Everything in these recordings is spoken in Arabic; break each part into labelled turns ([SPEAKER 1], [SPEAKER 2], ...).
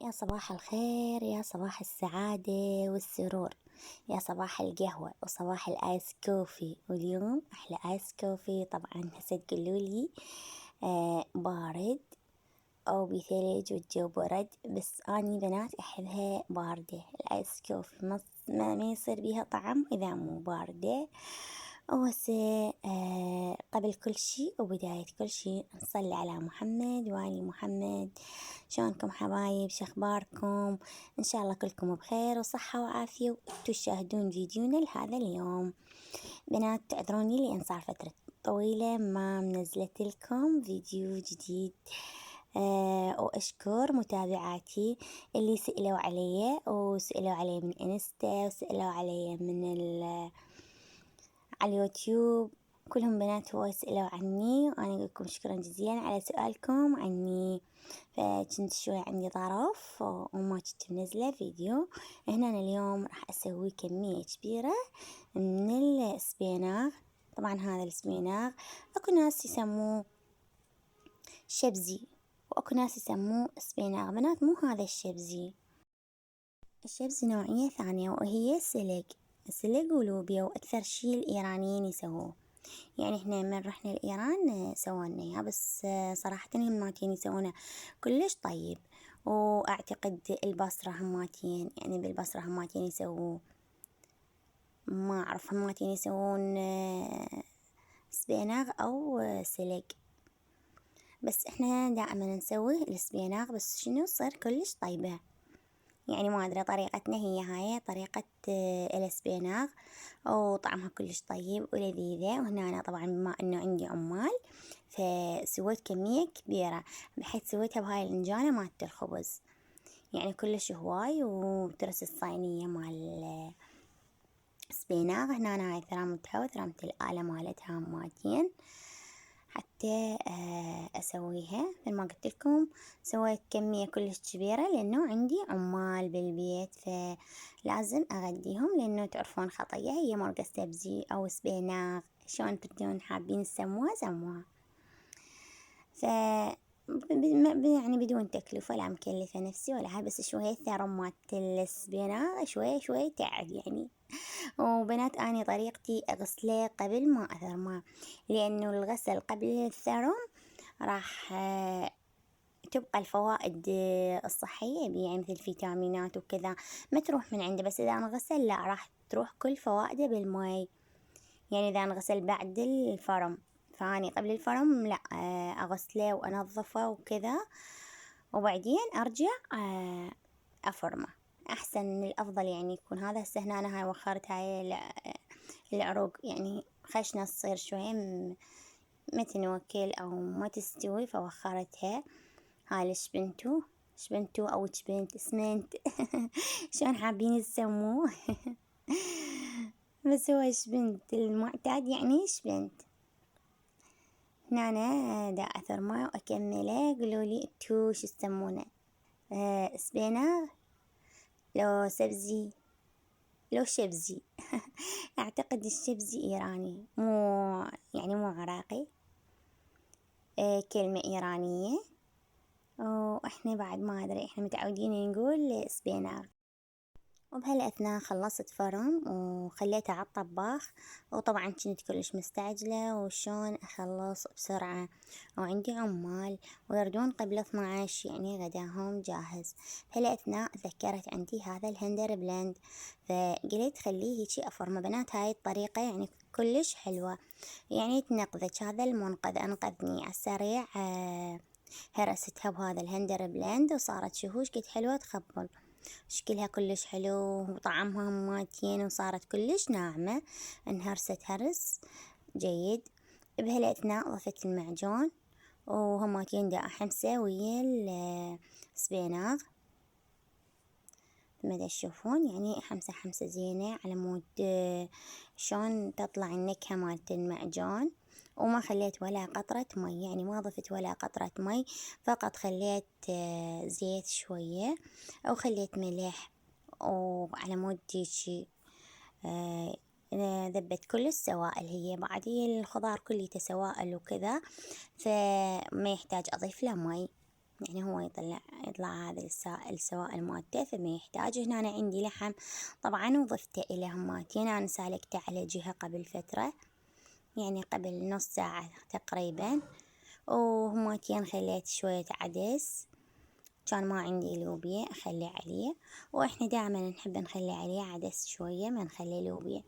[SPEAKER 1] يا صباح الخير، يا صباح السعادة والسرور، يا صباح القهوة وصباح الآيس كوفي. واليوم أحلى آيس كوفي طبعا هسه تقولولي بارد أو بثلج والجو برد، بس أني بنات أحبها باردة. الآيس كوفي ما يصير بيها طعم إذا مو باردة. وهسه قبل كل شي وبداية كل شي نصلي على محمد وآل محمد. شلونكم حبايب؟ شخباركم؟ إن شاء الله كلكم بخير وصحة وعافية وانتو تشاهدون فيديونا لهذا اليوم. بنات تعذروني لأن صار فترة طويلة ما منزلت لكم فيديو جديد. وأشكر متابعاتي اللي سألوا علي وسألوا علي من انستا وسألوا علي من على اليوتيوب. كلهم بنات هو يسألوا عني وأنا أقول لكم شكرا جزيلا على سؤالكم عني. فكنت شوي عندي ظرف وما كنت منزلة فيديو. هنا أنا اليوم راح أسوي كمية كبيرة من السبيناغ. طبعا هذا السبيناغ أكو ناس يسموه شبزي وأكو ناس يسموه سبيناغ. بنات مو هذا الشبزي، الشبزي نوعية ثانية وهي سلق ولوبيا، وأكثر شي الإيرانيين يسووه. يعني إحنا من رحنا لإيران سوونا إياه، بس صراحة هماتين يسوونه كلش طيب. وأعتقد البصرة هماتين، يعني بالبصرة هماتين يسووه، ما أعرف هماتين يسوون سبيناغ أو سلق. بس إحنا دائما نسوي السبيناغ، بس شنو تصير كلش طيبة. يعني ما أدري طريقتنا هي هاي طريقة السبيناغ، وطعمها كلش طيب ولذيذة. وهنا أنا طبعا بما أنه عندي عمال فسويت كمية كبيرة، بحيث سويتها بهاي الإنجانة مالت الخبز، يعني كلش هواي. وترس الصينية مال السبيناغ. هنا أنا هاي ثرمتها وثرمت الآلة مالتها ماتين حتى أسويها. مثل ما قلت لكم سويت كمية كلش كبيرة لأنه عندي عمال بالبيت، فلازم أغديهم. لأنه تعرفون خطية هي مرقة سبزي أو سبيناغ، شلون تردون حابين تسموها سموها. ف يعني بدون تكلفة، لا مكلفة نفسي ولا هاي، بس شوية ثرم مالت السبيناغ شوي تعب يعني. وبنات أني طريقتي أغسله قبل ما أثرمه، لأنه الغسل قبل الثرم راح تبقى الفوائد الصحية بيه، يعني مثل الفيتامينات وكذا ما تروح من عنده. بس إذا انغسل لا، راح تروح كل فوائده بالماء. يعني إذا انغسل بعد الفرم، فاني قبل الفرم لا أغسله وأنظفه وكذا، وبعدين أرجع أفرمه أحسن من الأفضل. يعني يكون هذا. هسه هنا أنا هاي وخرت هاي العروق، يعني خشنة تصير شوية ما تنوكل أو ما تستوي، فوخرتها. هاي شبنتو أو شبنت اسمنت شلون حابين تسموه بس هو شبنت المعتاد يعني شبنت. هنا أنا دا أثرمه وأكمله. قولولي انتو شو تسمونه، سبيناغ لو سبزي لو شبزي أعتقد الشبزي إيراني، مو عراقي. كلمة إيرانية. وإحنا بعد ما أدري إحنا متعودين نقول سبيناغ. وبهالأثناء خلصت فرم وخليتها على الطباخ. وطبعا كنت كلش مستعجلة وشون أخلص بسرعة، وعندي عمال ويردون قبل 12، يعني غداهم جاهز. بهالأثناء تذكرت عندي هذا الهندر بلند، فقلت خليه هيجي أفرمه. بنات هاي الطريقة يعني كلش حلوة، يعني تنقذك. هذا المنقذ أنقذني على السريع. هرستها بهذا الهندر بلند وصارت شهوش قد حلوة تخبل. شكلها كلش حلو وطعمها ماتين وصارت كلش ناعمة. انهرست هرس جيد. بهالأثناء ضفت المعجون وهماتين دا أحمسه ويا السبيناغ. ما دا تشوفون يعني حمسة زينة على مود شون تطلع النكهة مالت المعجون. وما خليت ولا قطرة مي، يعني ما ضفت ولا قطرة مي، فقط خليت زيت شوية أو خليت ملح. وعلى مود شي ذبت كل السوائل. هي بعد هي الخضار كليته سوائل وكذا، فما يحتاج أضيف له مي. يعني هو يطلع هذا السائل سواء المادة، فما يحتاج. هنا أنا عندي لحم طبعا وضفته إلى هماتين. أنا سالكته على جهة قبل فترة، يعني قبل نص ساعة تقريبا، وهماتين خليت شوية عدس، كان ما عندي لوبيا أخلي عليه، وإحنا دائما نحب نخلي عليه عدس شوية، ما نخلي لوبيا،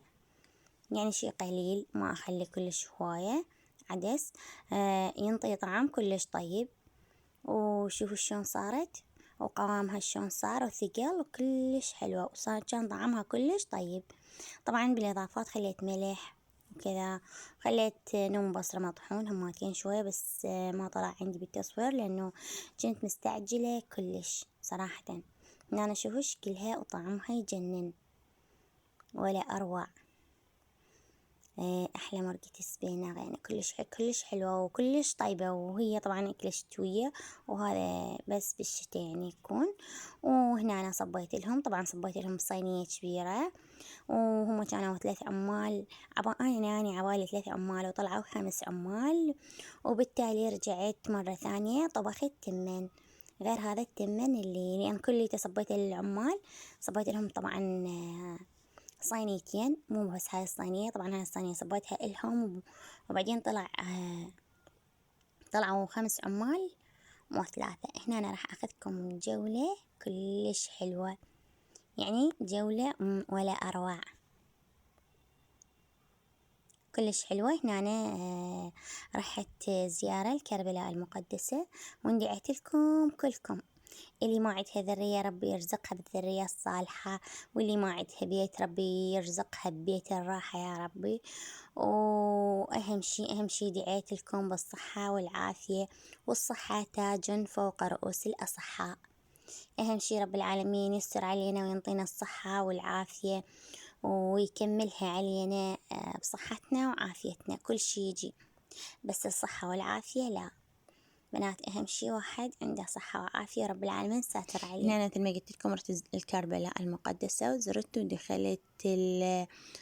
[SPEAKER 1] يعني شي قليل، ما أخلي كلش هواية عدس. ينطي طعم كلش طيب. وشوفوا شلون صارت، وقوامها شلون صار، وثقل وكلش حلوة، وصار كان طعمها كلش طيب. طبعا بالإضافات خليت ملح وكذا، خليت نوم بصرة مطحون هماتين شوية، بس ما طلع عندي بالتصوير لأنه كنت مستعجلة كلش صراحة. إن أنا شوفوا شكلها وطعمها يجنن ولا أروع. أحلى مرقة السبيناغ، يعني كلش حلوة وكلش طيبة، وهي طبعا أكلة شتوية، وهذا بس بالشتا يعني يكون. وهنا أنا صبيت لهم، طبعا صبيت لهم صينية كبيرة، وهم كانوا 3 عمال. يعني عبالي 3 عمال وطلعوا 5 عمال، وبالتالي رجعت مرة ثانية طبخت تمن غير هذا التمن لأن كليته صبيته للعمال. صبيت لهم طبعا صينيتين، مو بس هاي الصينية، طبعا هاي الصينية صبيتها إلهم، وبعدين طلعوا 5 عمال مو 3. هنا أنا راح أخذكم جولة كلش حلوة، يعني جولة ولا أروع، كلش حلوة. هنا أنا رحت زيارة لكربلاء المقدسة، وندعيت لكم كلكم. اللي ما عندها ذرية ربي يرزقها بالذرية الصالحة، واللي ما عندها بيت ربي يرزقها ببيت الراحة يا ربي. أهم شي دعيت لكم بالصحة والعافية، والصحة تاج فوق رؤوس الأصحاء. أهم شي رب العالمين يستر علينا وينطينا الصحة والعافية، ويكملها علينا بصحتنا وعافيتنا. كل شي يجي، بس الصحة والعافية لا بنات. أهم شي واحد عنده صحة وعافية، رب العالمين ساتر عليه. هنا أنا مثل ما قلت لكم رحت الكربلاء المقدسة، وزرت ودخلت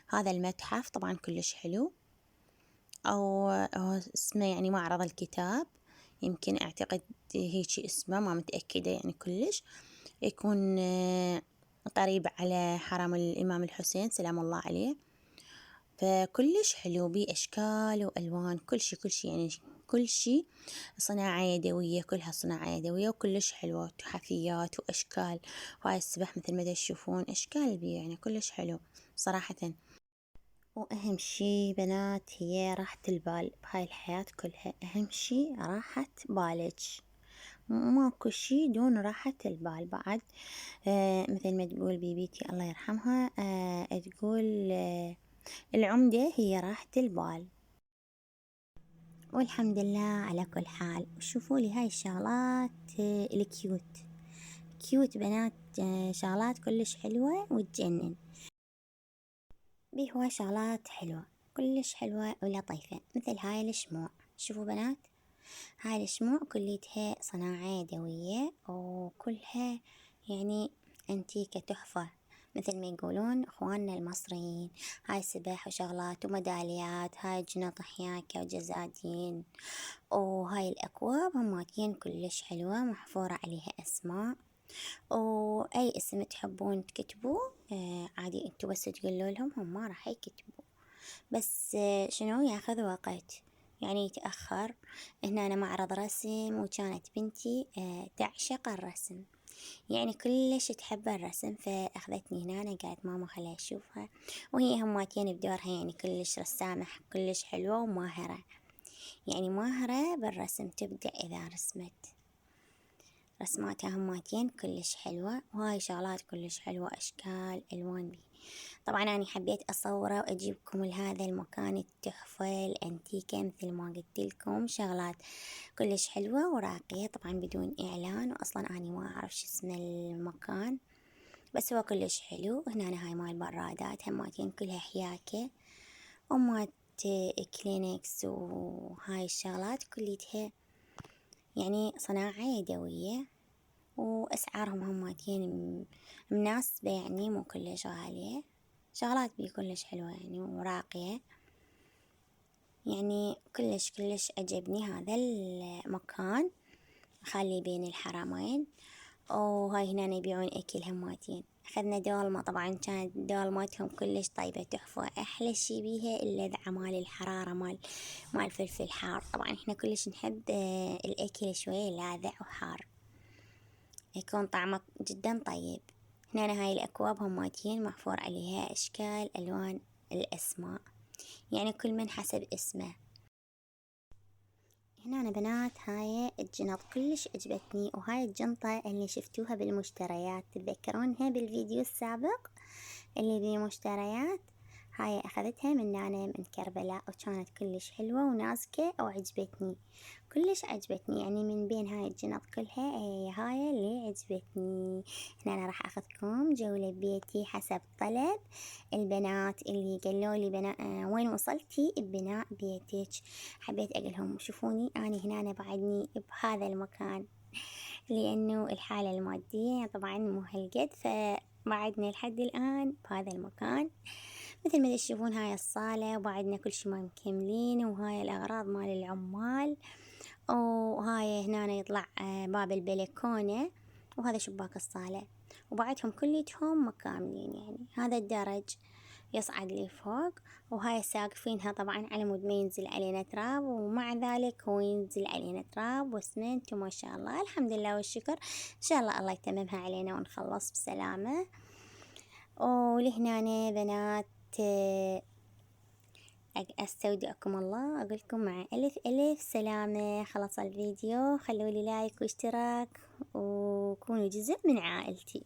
[SPEAKER 1] هذا المتحف، طبعا كلش حلو، أو اسمه يعني معرض الكتاب، يمكن أعتقد هيك اسمه، ما متأكدة يعني كلش. يكون قريب على حرم الإمام الحسين سلام الله عليه، فكلش حلو بأشكال وألوان، كل شي يعني كل شي صناعة يدوية، كلها صناعة يدوية وكلش حلوة، تحفيات وأشكال. وهاي السبح مثل ما تشوفون أشكال بيه، يعني كلش حلو صراحة. وأهم شي بنات هي راحة البال بهاي الحياة كلها، أهم شي راحة بالج، ماكو شي دون راحة البال بعد. مثل ما تقول بيبيتي الله يرحمها، تقول العمدة هي راحة البال. والحمد لله على كل حال. شوفوا لي هاي الشغلات الكيوت كيوت بنات، شغلات كلش حلوة وتجنن. بيه هواي شغلات حلوة كلش حلوة ولطيفة، مثل هاي الشموع. شوفوا بنات، هاي الشموع كليتها صناعة يدوية، وكلها يعني أنتيكة تحفة، مثل ما يقولون إخواننا المصريين. هاي سبح وشغلات وميداليات، هاي جنط حياكة وجزادين، وهاي الأكواب هماتين كلش حلوة محفورة عليها أسماء، وأي اسم تحبون تكتبوه عادي انتوا بس تقولوا لهم هم راح يكتبوا. بس شنو ياخذ وقت يعني يتأخر. هنا أنا معرض رسم، وكانت بنتي تعشق الرسم، يعني كلش تحب الرسم، فأخذتني هنا. أنا قالت ماما خليها أشوفها، وهي هماتين بدورها يعني كلش رسامة كلش حلوة وماهرة، يعني ماهرة بالرسم، تبدع إذا رسمت. رسماتها هماتين كلش حلوة، وهاي شغلات كلش حلوة أشكال ألوان بي. طبعا أنا حبيت أصوره وأجيبكم لهذا المكان التحفة الأنتيكة، مثل ما قلت لكم شغلات كلش حلوة وراقية، طبعا بدون إعلان، وأصلا أنا ما أعرف شو اسم المكان، بس هو كلش حلو. هنا أنا هاي مال برادات هماتين كلها حياكة، ومات كلينكس، وهاي الشغلات كلها يعني صناعة يدوية، وأسعارهم هماتين مناسبة، يعني مو كلش غالية. شغلات بيه كلش حلوة يعني وراقية، يعني كلش عجبني هذا المكان. خلي بين الحرمين. وهاي هنا يبيعون أكل هماتين. أخذنا دولمة، طبعا كانت دولمتهم كلش طيبة تحفة. أحلى شي بيها اللذعة مال الحرارة مال فلفل حار. طبعا إحنا كلش نحب الأكل شوية لاذع وحار، يكون طعمه جدا طيب. هنا هاي الأكواب هماتين محفور عليها أشكال ألوان الأسماء، يعني كل من حسب اسمه. هنا أنا بنات هاي الجنط كلش عجبتني، وهاي الجنطة اللي شفتوها بالمشتريات، تتذكرونها بالفيديو السابق اللي بالمشتريات؟ هاي أخذتها من نانا من كربلاء، وكانت كلش حلوة ونازكة وعجبتني، كلش عجبتني. يعني من بين هاي الجنط كلها هاي اللي عجبتني. هنا أنا راح أخذكم جولة ببيتي حسب طلب البنات اللي قالوا لي وين وصلتي ببناء بيتك. حبيت أقولهم شوفوني أنا هنا أنا بعدني بهذا المكان، لأنه الحالة المادية طبعا مو هالقد، فبعدنا لحد الآن بهذا المكان. مثل ما تشوفون هاي الصالة، وبعدنا كل شي ما مكملين، وهاي الأغراض مال العمال. وهاي هنا يطلع باب البلكونة، وهذا شباك الصالة، وبعدهم كليتهم مكاملين. يعني هذا الدرج يصعد لفوق، وهاي ساقفينها طبعا على مود ما ينزل علينا تراب، ومع ذلك هو ينزل علينا تراب واسمنت، وما شاء الله الحمد لله والشكر. ان شاء الله يتممها علينا ونخلص بسلامة. ولهنا بنات استودعكم الله، اقول لكم مع الف الف سلامة. خلص الفيديو، خلوا لي لايك واشتراك وكونوا جزء من عائلتي.